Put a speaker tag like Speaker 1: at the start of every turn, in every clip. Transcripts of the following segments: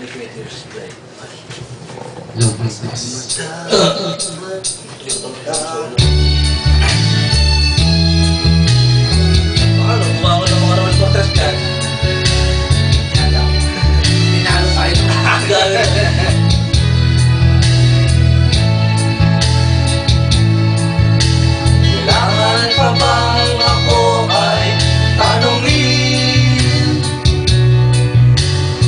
Speaker 1: Ano, bumawa ng mga naman portrait dyan.
Speaker 2: Pinalo tayo.
Speaker 1: Kailangan pa bang ako ay tanungin?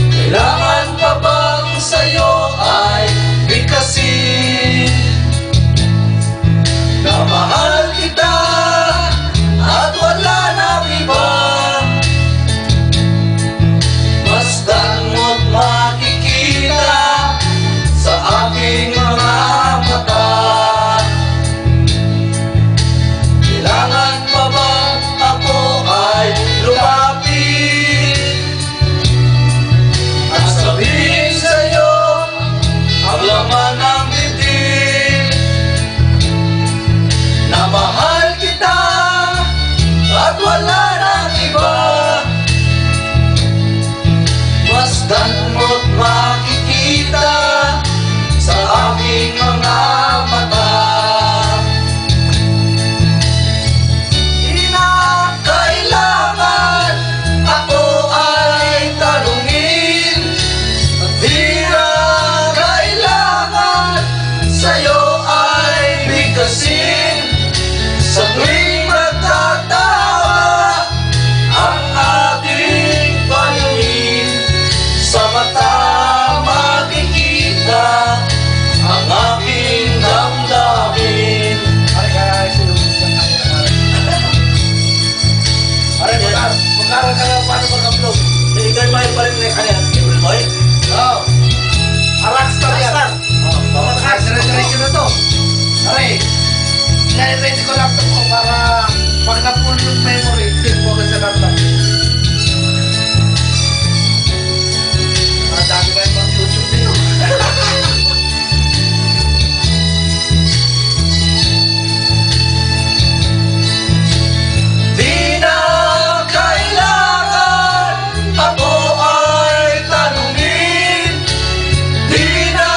Speaker 1: Kailangan pa bang sa'yo ay bigkasin? Na mahal kita at wala nang iba. Basta't mo't makikita sa aking mga mata. Kailangan pa ba ako ay lumapit at sabihin sa'yo ang laman ng dibdib? Na mahal kita at wala nang iba. Basta't mo't makikita sa aking mga mata. Di na kailangan ako ay tanungin. Di na kailangan sa'yo ay bigkasin. Sa tuwing magtatawa ang ating paningin, sa mata makikita ang aking damdamin.
Speaker 2: Aray, magkaroon ka lang paano mag-upload.
Speaker 1: Ikaw may pa rin na kanya, April Boy?
Speaker 2: Oo. Rockstar yan.
Speaker 1: Rockstar.
Speaker 2: Dire-diretso na to. Aray, nai-ready ko laptop ko para pag na-full yung memory, save ko agad sa laptop. Ang dami kayo mga YouTube din yun.
Speaker 1: Di na kailangan ako ay tanungin. Di na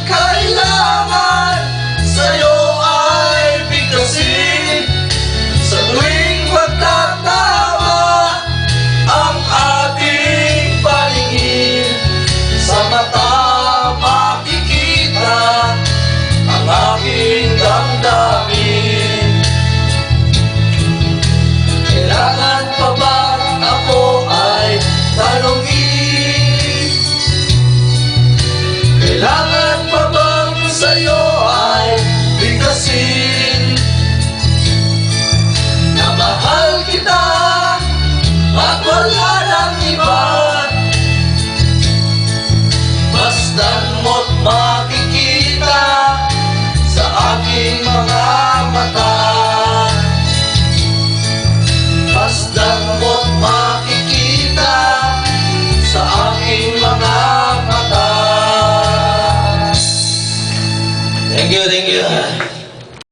Speaker 1: kailangan sa'yo ay bigkasin. Sa tuwing magtatawa ang ating paningin, sa mata makikita ang aking damdamin. Kailangan pa ba ako ay tanungin? Kailangan pa bang sa'yo ay bigkasin? Na mahal kita at wala nang iba. Basta't mo't makikita